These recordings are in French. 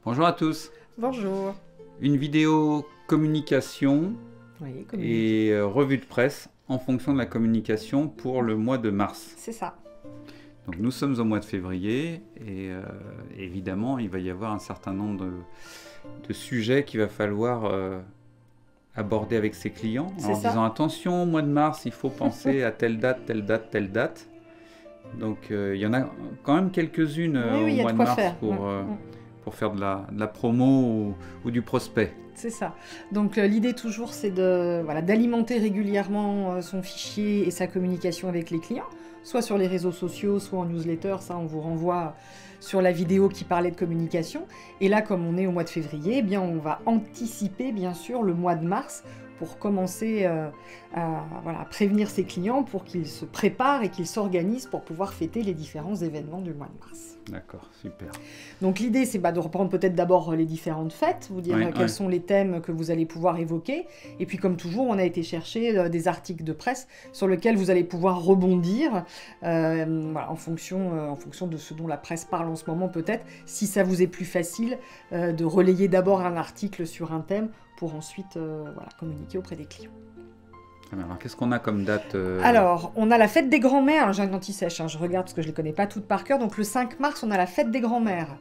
Bonjour à tous. Bonjour. Une vidéo communication Oui, et revue de presse en fonction de la communication pour le mois de mars. c'est ça. Donc nous sommes au mois de février et évidemment il va y avoir un certain nombre de sujets qu'il va falloir aborder avec ses clients en disant attention, au mois de mars il faut penser à telle date, telle date, telle date. Donc il y en a quand même quelques-unes au mois de mars pour faire de la promo ou du prospect. C'est ça. Donc l'idée toujours c'est d'alimenter régulièrement son fichier et sa communication avec les clients, soit sur les réseaux sociaux, soit en newsletter. Ça on vous renvoie sur la vidéo qui parlait de communication. Et là comme on est au mois de février, eh bien, on va anticiper bien sûr le mois de mars pour commencer à prévenir ses clients pour qu'ils se préparent et qu'ils s'organisent pour pouvoir fêter les différents événements du mois de mars. D'accord, super. Donc l'idée c'est de reprendre peut-être d'abord les différentes fêtes, vous dire quels sont les thèmes que vous allez pouvoir évoquer, et puis comme toujours on a été chercher des articles de presse sur lesquels vous allez pouvoir rebondir en fonction de ce dont la presse parle en ce moment peut-être, si ça vous est plus facile de relayer d'abord un article sur un thème pour ensuite communiquer auprès des clients. Alors, qu'est-ce qu'on a comme date Alors, on a la fête des grands-mères. J'ai un anti-sèche, je regarde parce que je ne les connais pas toutes par cœur. Donc, le 5 mars, on a la fête des grands-mères.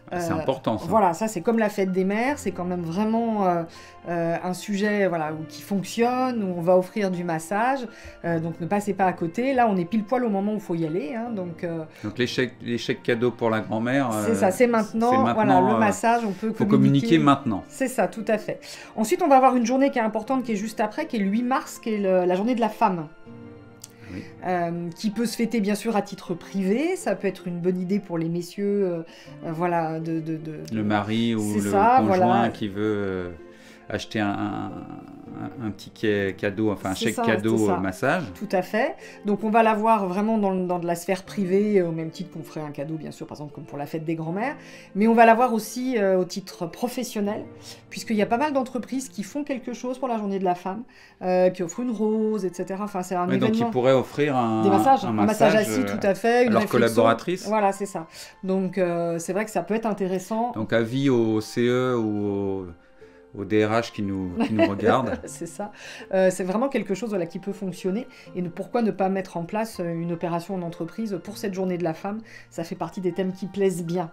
C'est important, ça. Voilà, ça, c'est comme la fête des mères. C'est quand même vraiment un sujet qui fonctionne, où on va offrir du massage. Donc, ne passez pas à côté. Là, on est pile poil au moment où il faut y aller. Donc les chèques cadeaux pour la grand-mère... c'est ça, c'est maintenant. Voilà, le massage, on peut communiquer maintenant. C'est ça, tout à fait. Ensuite, on va avoir une journée qui est importante, qui est juste après, qui est le 8 mars, qui est la journée de la femme. Oui. Qui peut se fêter bien sûr à titre privé, ça peut être une bonne idée pour les messieurs, le mari ou le conjoint qui veut acheter un ticket cadeau, enfin un chèque cadeau massage. Tout à fait. Donc on va l'avoir vraiment dans de la sphère privée, au même titre qu'on ferait un cadeau, bien sûr, par exemple comme pour la fête des grands-mères. Mais on va l'avoir aussi au titre professionnel, puisqu'il y a pas mal d'entreprises qui font quelque chose pour la journée de la femme, qui offrent une rose, etc. Enfin, c'est un événement. Donc ils pourraient offrir un massage assis, tout à fait. À leur collaboratrice. Voilà, c'est ça. Donc c'est vrai que ça peut être intéressant. Donc avis au CE ou au DRH qui nous regarde. C'est ça. C'est vraiment quelque chose qui peut fonctionner. Et pourquoi ne pas mettre en place une opération en entreprise pour cette journée de la femme? Ça fait partie des thèmes qui plaisent bien.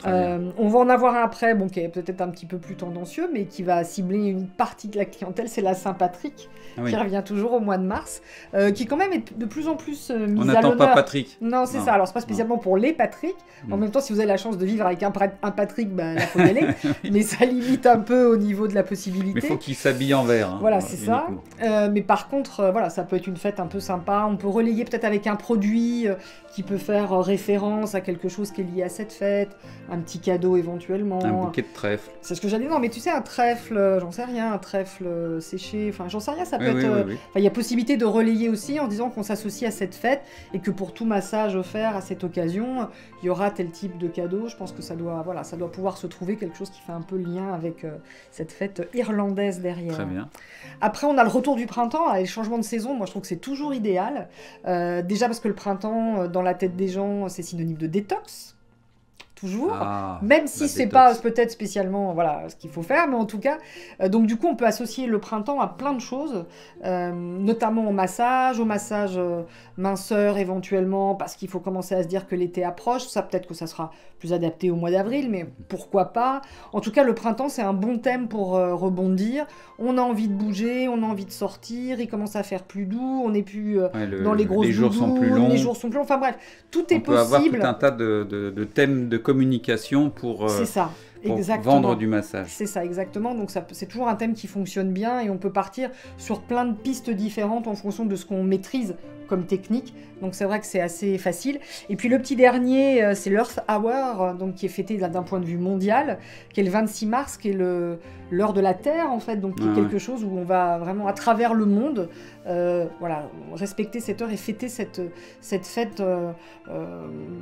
On va en avoir un après, qui est peut-être un petit peu plus tendancieux, mais qui va cibler une partie de la clientèle, c'est la Saint-Patrick, qui revient toujours au mois de mars, qui quand même est de plus en plus mise à l'honneur. On n'attend pas Patrick. Non, c'est ça. Alors, c'est pas spécialement pour les Patrick. En même temps, si vous avez la chance de vivre avec un Patrick, il faut y aller. Mais ça limite un peu au niveau de la possibilité. Mais il faut qu'il s'habille en vert. Voilà, c'est ça. Mais par contre, ça peut être une fête un peu sympa. On peut relayer peut-être avec un produit qui peut faire référence à quelque chose qui est lié à cette fête, un petit cadeau éventuellement. Un bouquet de trèfle. C'est ce que j'allais dire. Non, mais tu sais, un trèfle, j'en sais rien, un trèfle séché, enfin, j'en sais rien, ça peut être... Il y a possibilité de relayer aussi en disant qu'on s'associe à cette fête et que pour tout massage offert à cette occasion, il y aura tel type de cadeau. Je pense que ça doit pouvoir se trouver quelque chose qui fait un peu lien avec cette fête irlandaise derrière. Très bien. Après, on a le retour du printemps, les changements de saison. Moi, je trouve que c'est toujours idéal. Déjà parce que le printemps, dans la tête des gens, c'est synonyme de détox. Toujours, même si c'est pas peut-être spécialement ce qu'il faut faire, mais en tout cas, donc du coup on peut associer le printemps à plein de choses, notamment au massage minceur éventuellement, parce qu'il faut commencer à se dire que l'été approche. Ça peut-être que ça sera plus adapté au mois d'avril, mais pourquoi pas. En tout cas, le printemps c'est un bon thème pour rebondir. On a envie de bouger, on a envie de sortir, il commence à faire plus doux, on n'est plus dans les grosses doudous, les jours sont plus longs, enfin bref, tout est possible. On peut avoir tout un tas de thèmes de communication pour vendre du massage. C'est ça, exactement. Donc c'est toujours un thème qui fonctionne bien et on peut partir sur plein de pistes différentes en fonction de ce qu'on maîtrise comme technique. Donc c'est vrai que c'est assez facile. Et puis le petit dernier, c'est l'Earth Hour, donc qui est fêté d'un point de vue mondial, qui est le 26 mars, qui est l'heure de la Terre en fait, donc qui est quelque chose où on va vraiment à travers le monde respecter cette heure et fêter cette fête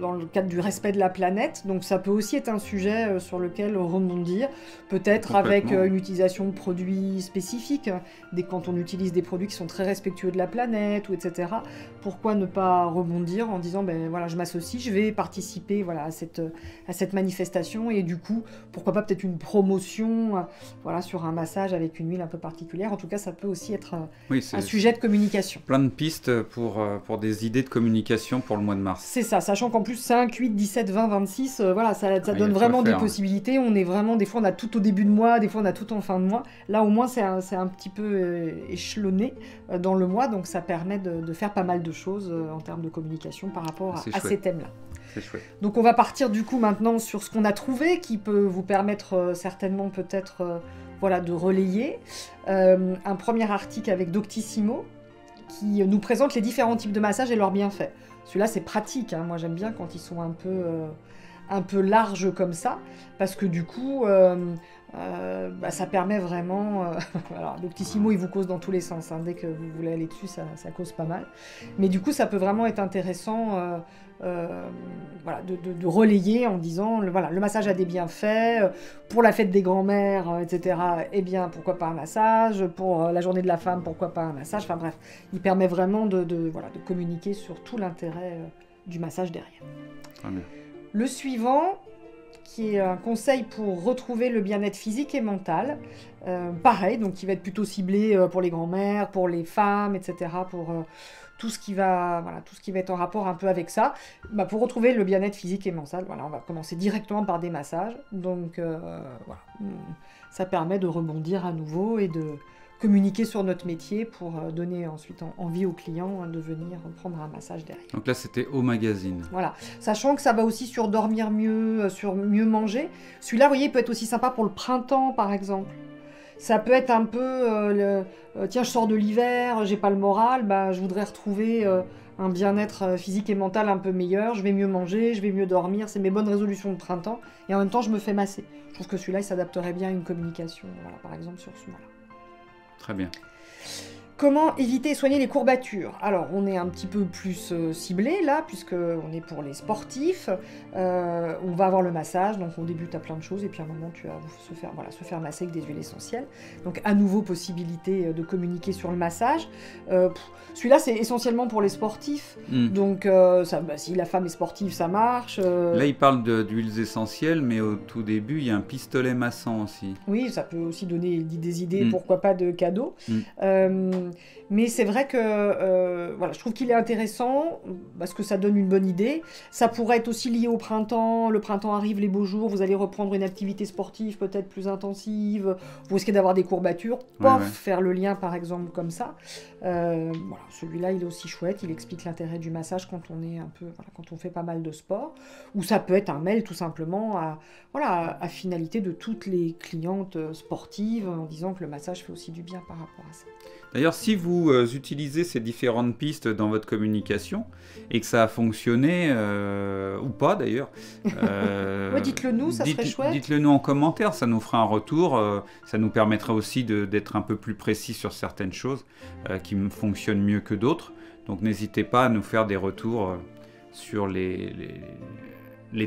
dans le cadre du respect de la planète. Donc ça peut aussi être un sujet sur lequel rebondir, peut-être avec une utilisation de produits spécifiques, quand on utilise des produits qui sont très respectueux de la planète, ou etc. pourquoi ne pas rebondir en disant ben voilà, je m'associe, je vais participer voilà, à cette manifestation et du coup, pourquoi pas peut-être une promotion voilà, sur un massage avec une huile un peu particulière. En tout cas, ça peut aussi être un sujet de communication. Plein de pistes pour des idées de communication pour le mois de mars. C'est ça, sachant qu'en plus 5, 8, 17, 20, 26, voilà, ça donne vraiment des possibilités. On est vraiment, des fois on a tout au début de mois, des fois on a tout en fin de mois. Là au moins c'est un petit peu échelonné dans le mois, donc ça permet de faire pas mal de choses en termes de communication par rapport à ces thèmes-là. C'est chouette. Donc on va partir du coup maintenant sur ce qu'on a trouvé, qui peut vous permettre certainement peut-être voilà, de relayer. Un premier article avec Doctissimo, qui nous présente les différents types de massages et leurs bienfaits. Celui-là, c'est pratique, hein. Moi, j'aime bien quand ils sont un peu larges comme ça, parce que du coup, ça permet vraiment... alors, Doctissimo, il vous cause dans tous les sens, hein. Dès que vous voulez aller dessus, ça cause pas mal. Mais du coup, ça peut vraiment être intéressant voilà, de relayer en disant, voilà, le massage a des bienfaits, pour la fête des grands-mères, etc., eh bien, pourquoi pas un massage, pour la journée de la femme, pourquoi pas un massage, enfin bref, il permet vraiment voilà, de communiquer sur tout l'intérêt du massage derrière. Très bien. Le suivant, qui est un conseil pour retrouver le bien-être physique et mental, pareil, donc qui va être plutôt ciblé pour les grands-mères, pour les femmes, etc., pour... tout ce qui va être en rapport un peu avec ça, pour retrouver le bien-être physique et mental, voilà, on va commencer directement par des massages. Donc voilà, ça permet de rebondir à nouveau et de communiquer sur notre métier pour donner ensuite envie aux clients de venir prendre un massage derrière. Donc là, c'était au magazine. Voilà, sachant que ça va aussi sur dormir mieux, sur mieux manger. Celui-là, vous voyez, il peut être aussi sympa pour le printemps, par exemple. Ça peut être un peu, tiens, je sors de l'hiver, j'ai pas le moral, je voudrais retrouver un bien-être physique et mental un peu meilleur, je vais mieux manger, je vais mieux dormir, c'est mes bonnes résolutions de printemps, et en même temps, je me fais masser. Je trouve que celui-là, il s'adapterait bien à une communication, voilà, par exemple, sur ce mois-là. Très bien. Comment éviter et soigner les courbatures? Alors, on est un petit peu plus ciblé là, puisqu'on est pour les sportifs. On va avoir le massage, donc on débute à plein de choses, et puis à un moment, tu vas se faire masser avec des huiles essentielles. Donc, à nouveau, possibilité de communiquer sur le massage. Celui-là, c'est essentiellement pour les sportifs. Donc, si la femme est sportive, ça marche. Là, il parle d'huiles essentielles, mais au tout début, il y a un pistolet massant aussi. Oui, ça peut aussi donner des idées, pourquoi pas, de cadeaux. Mais c'est vrai que voilà, je trouve qu'il est intéressant parce que ça donne une bonne idée. Ça pourrait être aussi lié au printemps. Le printemps arrive, les beaux jours, vous allez reprendre une activité sportive peut-être plus intensive. Vous risquez d'avoir des courbatures. Faire le lien par exemple comme ça. Voilà, celui-là, il est aussi chouette. Il explique l'intérêt du massage quand on fait pas mal de sport. Ou ça peut être un mail tout simplement à finalité de toutes les clientes sportives en disant que le massage fait aussi du bien par rapport à ça. D'ailleurs, si vous utilisez ces différentes pistes dans votre communication et que ça a fonctionné, ou pas d'ailleurs, dites-le nous, ça serait chouette. Dites-le nous en commentaire, ça nous fera un retour, ça nous permettra aussi d'être un peu plus précis sur certaines choses qui fonctionnent mieux que d'autres. Donc n'hésitez pas à nous faire des retours sur les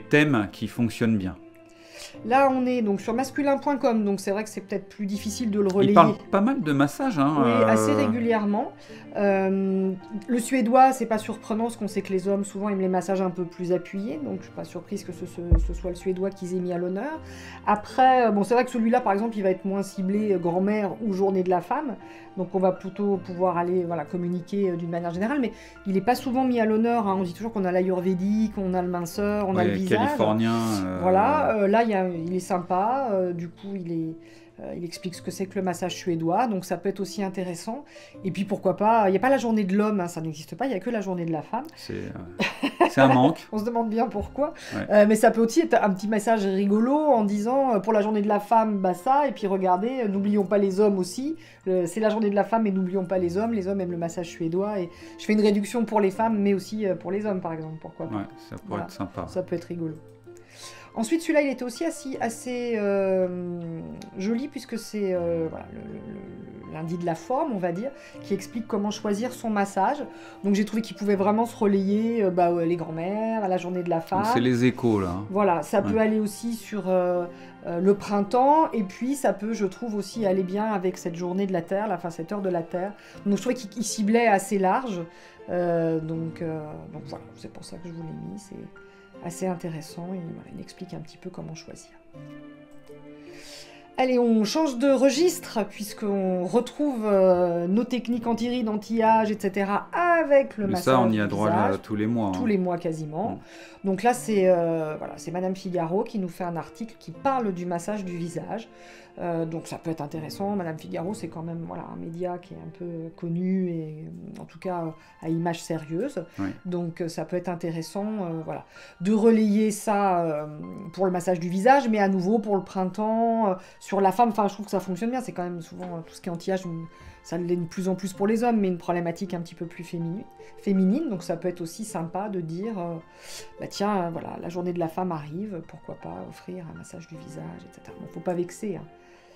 thèmes qui fonctionnent bien. Là, on est donc sur masculin.com, donc c'est vrai que c'est peut-être plus difficile de le relayer. Il parle pas mal de massages. Oui, assez régulièrement. Le suédois, c'est pas surprenant, parce qu'on sait que les hommes, souvent, aiment les massages un peu plus appuyés, donc je suis pas surprise que ce soit le suédois qu'ils aient mis à l'honneur. Après, c'est vrai que celui-là, par exemple, il va être moins ciblé grand-mère ou journée de la femme, donc on va plutôt pouvoir aller communiquer d'une manière générale, mais il n'est pas souvent mis à l'honneur, hein. On dit toujours qu'on a l'ayurvédique, on a le minceur, on a le visage. Californien. Voilà, là, il est sympa, du coup, il explique ce que c'est que le massage suédois, donc ça peut être aussi intéressant. Et puis pourquoi pas, il n'y a pas la journée de l'homme, hein, ça n'existe pas, il n'y a que la journée de la femme. C'est un manque. On se demande bien pourquoi. Ouais. Mais ça peut aussi être un petit message rigolo en disant pour la journée de la femme, ça, et puis regardez, n'oublions pas les hommes aussi. C'est la journée de la femme, mais n'oublions pas les hommes. Les hommes aiment le massage suédois, et je fais une réduction pour les femmes, mais aussi pour les hommes, par exemple. Pourquoi pas. Ouais, ça pourrait être sympa. Ça peut être rigolo. Ensuite, celui-là, il était aussi assez joli, puisque c'est voilà, lundi de la forme, on va dire, qui explique comment choisir son massage. Donc j'ai trouvé qu'il pouvait vraiment se relayer les grands-mères, à la journée de la femme. C'est les échos, là. Voilà, ça peut aller aussi sur le printemps, et puis ça peut, je trouve, aussi aller bien avec cette journée de la Terre, cette heure de la Terre. Donc je trouvais qu'il ciblait assez large. Donc voilà, c'est pour ça que je vous l'ai mis, c'est assez intéressant, et voilà, il explique un petit peu comment choisir. Allez, on change de registre, puisqu'on retrouve nos techniques anti-rides, anti-âge, etc. avec le massage. Ça, on y a droit là, tous les mois. Tous les mois quasiment. Donc là, c'est Madame Figaro qui nous fait un article qui parle du massage du visage. Donc ça peut être intéressant. Madame Figaro, c'est quand même un média qui est un peu connu et en tout cas à image sérieuse. Oui. Donc ça peut être intéressant de relayer ça pour le massage du visage, mais à nouveau pour le printemps, sur la femme. Enfin, je trouve que ça fonctionne bien. C'est quand même souvent tout ce qui est anti-âge, ça l'est de plus en plus pour les hommes, mais une problématique un petit peu plus féminine. Donc ça peut être aussi sympa de dire, tiens, voilà, la journée de la femme arrive, pourquoi pas offrir un massage du visage, etc. Bon, faut pas vexer, hein.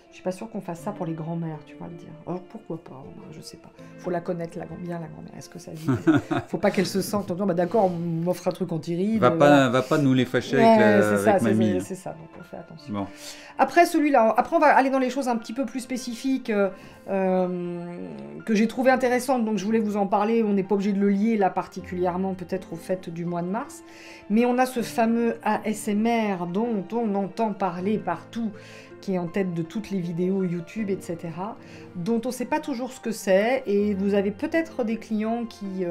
Je suis pas sûre qu'on fasse ça pour les grands-mères, tu vas le dire. Alors pourquoi pas, je sais pas. Faut la connaître bien la grand-mère. Est-ce que ça vit? Faut pas qu'elle se sente en disant d'accord, on m'offre un truc anti-rides. Va pas nous les fâcher avec mamie. C'est ça, donc on fait attention. Bon. Après celui-là, on va aller dans les choses un petit peu plus spécifiques que j'ai trouvé intéressantes, donc je voulais vous en parler. On n'est pas obligé de le lier là particulièrement peut-être aux fêtes du mois de mars, mais on a ce fameux ASMR dont on entend parler partout, qui est en tête de toutes les vidéos YouTube, etc., dont on ne sait pas toujours ce que c'est, et vous avez peut-être des clients qui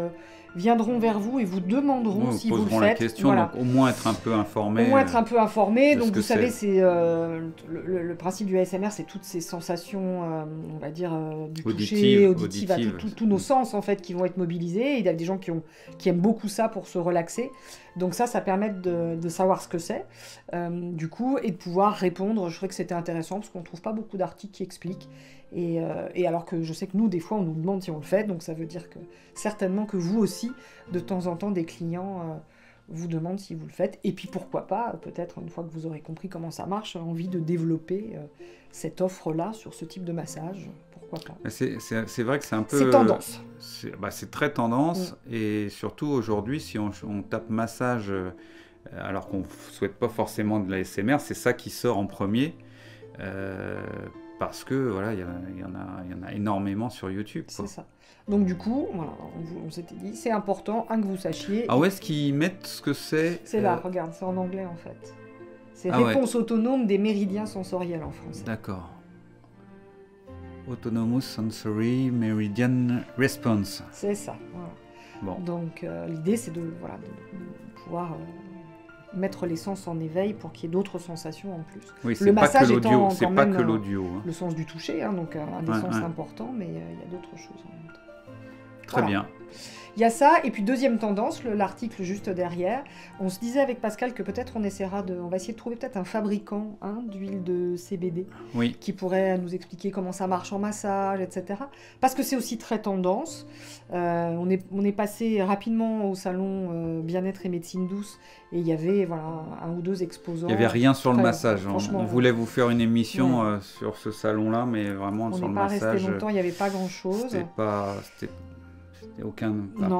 viendront vers vous et vous demanderont si vous le faites. La question, donc au moins être un peu informé. Au moins être un peu informé, donc vous savez, c'est le principe du ASMR, c'est toutes ces sensations, on va dire, du toucher, auditive, tous nos sens en fait qui vont être mobilisés. Il y a des gens qui aiment beaucoup ça pour se relaxer. Donc ça permet de savoir ce que c'est, du coup, et de pouvoir répondre. Je trouvais que c'était intéressant parce qu'on ne trouve pas beaucoup d'articles qui expliquent. Et alors que je sais que nous, des fois, on nous demande si on le fait, donc ça veut dire que certainement que vous aussi, de temps en temps, des clients vous demandent si vous le faites. Et puis pourquoi pas, peut-être une fois que vous aurez compris comment ça marche, envie de développer cette offre-là sur ce type de massage. Pourquoi pas. C'est vrai que c'est un peu... C'est tendance. C'est très tendance, et surtout aujourd'hui, si on tape massage, alors qu'on ne souhaite pas forcément de l'ASMR, c'est ça qui sort en premier. Parce que voilà, il y en a énormément sur YouTube. C'est ça. Donc du coup, voilà, on s'était dit, c'est important que vous sachiez. Ah, où est-ce qu'ils mettent ce que c'est? C'est là, regarde, c'est en anglais en fait. C'est réponse autonome des méridiens sensoriels en français. D'accord. Autonomous Sensory Meridian Response. C'est ça, voilà. Bon. Donc l'idée c'est de pouvoir mettre les sens en éveil pour qu'il y ait d'autres sensations en plus. Oui, le massage étant c'est pas que l'audio. Le sens du toucher, hein, donc un des sens importants, mais il y a d'autres choses en même temps. Très bien. Il y a ça, et puis deuxième tendance, l'article juste derrière, on se disait avec Pascal que peut-être on va essayer de trouver peut-être un fabricant d'huile de CBD qui pourrait nous expliquer comment ça marche en massage, etc. Parce que c'est aussi très tendance. On est passé rapidement au salon Bien-être et Médecine Douce, et il y avait un ou deux exposants. Il n'y avait rien sur le massage. On voulait vous faire une émission sur ce salon-là, mais vraiment sur le massage... On n'est pas resté longtemps, il n'y avait pas grand-chose. Pas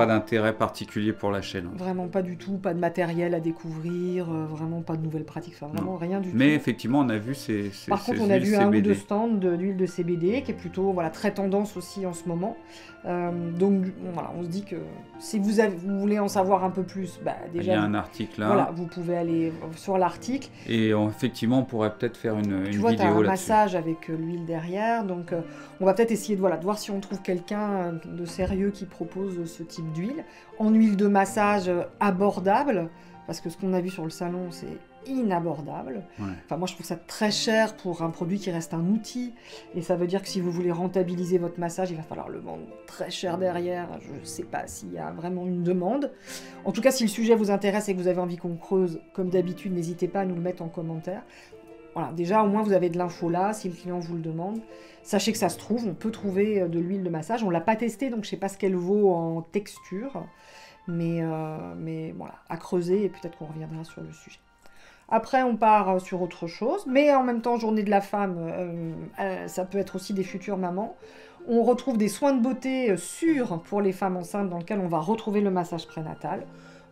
d'intérêt particulier pour la chaîne. Vraiment pas du tout, pas de matériel à découvrir, vraiment pas de nouvelles pratiques, vraiment rien du tout. Mais effectivement, on a vu ces Par contre, on a vu un ou deux stands d'huile de CBD qui est plutôt très tendance aussi en ce moment. Donc voilà, on se dit que si vous voulez en savoir un peu plus, déjà... Il y a un article là. Voilà, vous pouvez aller sur l'article. Et effectivement, on pourrait peut-être faire une vidéo là-dessus. Tu vois, tu as un massage avec l'huile derrière, donc on va peut-être essayer de voir si on trouve quelqu'un de sérieux qui propose ce type d'huile, en huile de massage abordable, parce que ce qu'on a vu sur le salon, c'est inabordable. Enfin, moi, je trouve ça très cher pour un produit qui reste un outil, et ça veut dire que si vous voulez rentabiliser votre massage, il va falloir le vendre très cher derrière. Je ne sais pas s'il y a vraiment une demande. En tout cas, si le sujet vous intéresse et que vous avez envie qu'on creuse, comme d'habitude, n'hésitez pas à nous le mettre en commentaire. Voilà, déjà, au moins, vous avez de l'info là, si le client vous le demande. Sachez que ça se trouve, on peut trouver de l'huile de massage. On ne l'a pas testée, donc je ne sais pas ce qu'elle vaut en texture. Mais voilà, à creuser, et peut-être qu'on reviendra sur le sujet. Après, on part sur autre chose. Mais en même temps, journée de la femme, ça peut être aussi des futures mamans. On retrouve des soins de beauté sûrs pour les femmes enceintes dans lesquels on va retrouver le massage prénatal.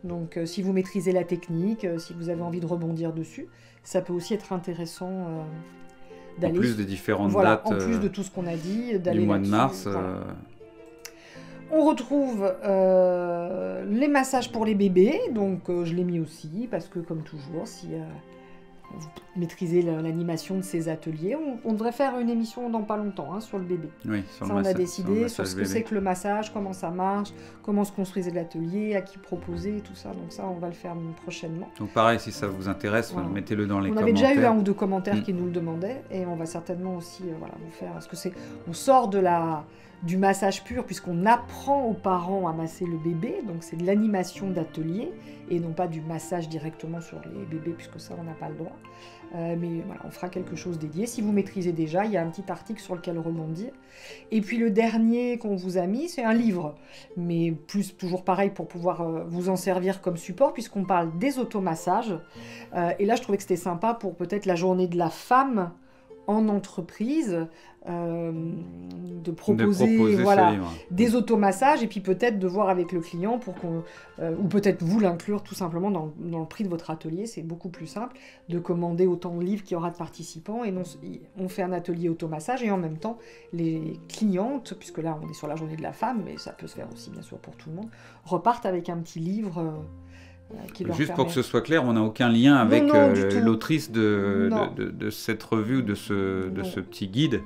Donc, si vous maîtrisez la technique, si vous avez envie de rebondir dessus, ça peut aussi être intéressant d'aller... En plus des différentes dates... en plus de tout ce qu'on a dit, d'aller du mois de mars. Voilà. On retrouve les massages pour les bébés, donc je l'ai mis aussi, parce que comme toujours, si vous maîtrisez l'animation de ces ateliers, on devrait faire une émission dans pas longtemps sur le bébé. Oui, sur ça, le on a décidé sur ce que c'est que le massage, comment ça marche, comment se construisait l'atelier, à qui proposer, tout ça. Donc ça, on va le faire prochainement. Donc pareil, si ça vous intéresse, voilà. Mettez-le dans les commentaires. On avait déjà eu 1 ou 2 commentaires qui nous le demandaient, et on va certainement aussi vous faire... Parce que on sort du massage pur, puisqu'on apprend aux parents à masser le bébé, donc c'est de l'animation d'atelier, et non pas du massage directement sur les bébés, puisque ça, on n'a pas le droit. Mais voilà, on fera quelque chose dédié. Si vous maîtrisez déjà, il y a un petit article sur lequel rebondir. Et puis le dernier qu'on vous a mis, c'est un livre, mais toujours pareil pour pouvoir vous en servir comme support, puisqu'on parle des automassages. Et là, je trouvais que c'était sympa pour peut-être la journée de la femme en entreprise, de proposer des automassages, et puis peut-être de voir avec le client pour ou peut-être vous l'inclure tout simplement dans le prix de votre atelier. C'est beaucoup plus simple de commander autant de livres qu'il y aura de participants, et on fait un atelier automassage, et en même temps les clientes, puisque là on est sur la journée de la femme, mais ça peut se faire aussi bien sûr pour tout le monde, repartent avec un petit livre juste pour que ce soit clair, on n'a aucun lien avec l'autrice de cette revue, de ce petit guide.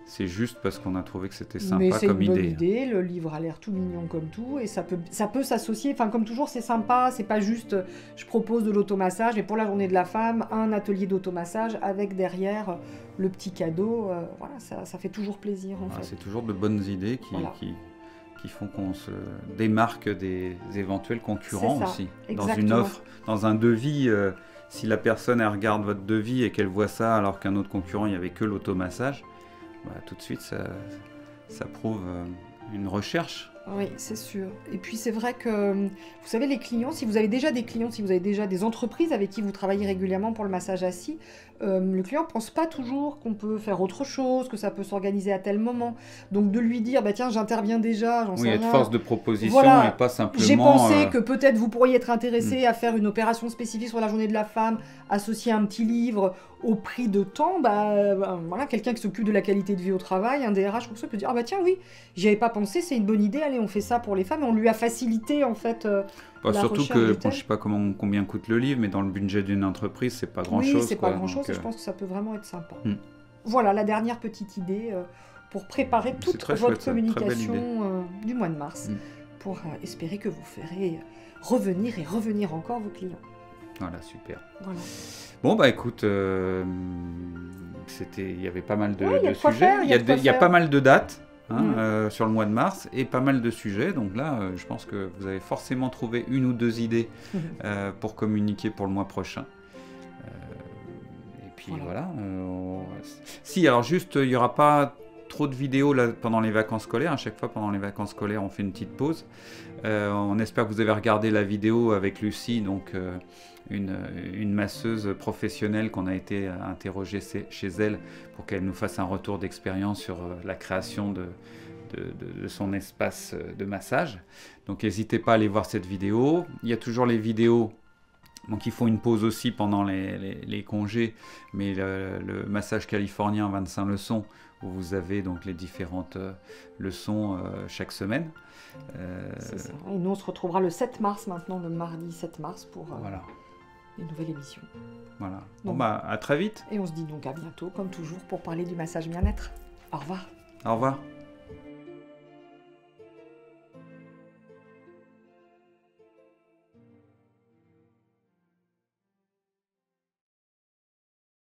C'est juste parce qu'on a trouvé que c'était sympa comme idée. Mais c'est une bonne idée, le livre a l'air tout mignon comme tout, et ça peut s'associer, enfin comme toujours c'est sympa, c'est pas juste je propose de l'automassage, mais pour la journée de la femme, un atelier d'automassage avec derrière le petit cadeau, voilà, ça fait toujours plaisir en fait. C'est toujours de bonnes idées qui font qu'on se démarque des éventuels concurrents aussi. Exactement. Dans une offre, dans un devis, si la personne elle regarde votre devis et qu'elle voit ça alors qu'un autre concurrent, il n'y avait que l'automassage, tout de suite ça prouve une recherche. Oui, c'est sûr. Et puis c'est vrai que, vous savez, les clients, si vous avez déjà des clients, si vous avez déjà des entreprises avec qui vous travaillez régulièrement pour le massage assis, le client ne pense pas toujours qu'on peut faire autre chose, que ça peut s'organiser à tel moment. Donc de lui dire, tiens, j'interviens déjà, j'en sais rien. Oui, être force de proposition et pas simplement... J'ai pensé que peut-être vous pourriez être intéressé à faire une opération spécifique sur la journée de la femme, associer un petit livre au prix de temps, voilà, quelqu'un qui s'occupe de la qualité de vie au travail, un DRH, comme ça, peut dire, tiens, oui, j'y avais pas pensé, c'est une bonne idée, allez, on fait ça pour les femmes, et on lui a facilité, en fait, surtout que, je sais pas combien coûte le livre, mais dans le budget d'une entreprise, c'est pas grand-chose. Oui, c'est pas grand-chose, et je pense que ça peut vraiment être sympa. Voilà, la dernière petite idée pour préparer toute votre communication du mois de mars, pour espérer que vous ferez revenir encore vos clients. Voilà, super. Voilà. Bon, écoute, il y avait pas mal de sujets. Il y a pas mal de dates sur le mois de mars et pas mal de sujets. Donc là, je pense que vous avez forcément trouvé 1 ou 2 idées pour communiquer pour le mois prochain. Et puis voilà. Si, alors juste, il n'y aura pas trop de vidéos là, pendant les vacances scolaires. À chaque fois, pendant les vacances scolaires, on fait une petite pause. On espère que vous avez regardé la vidéo avec Lucie, donc une masseuse professionnelle qu'on a été interrogée chez elle pour qu'elle nous fasse un retour d'expérience sur la création de son espace de massage. Donc n'hésitez pas à aller voir cette vidéo. Il y a toujours les vidéos, donc ils font une pause aussi pendant les congés, mais le massage californien 25 leçons, où vous avez donc les différentes leçons chaque semaine. C'est ça. Et nous on se retrouvera le 7 mars maintenant, le mardi 7 mars pour une nouvelle émission. Voilà. Donc, à très vite. Et on se dit donc à bientôt, comme toujours, pour parler du massage bien-être. Au revoir. Au revoir.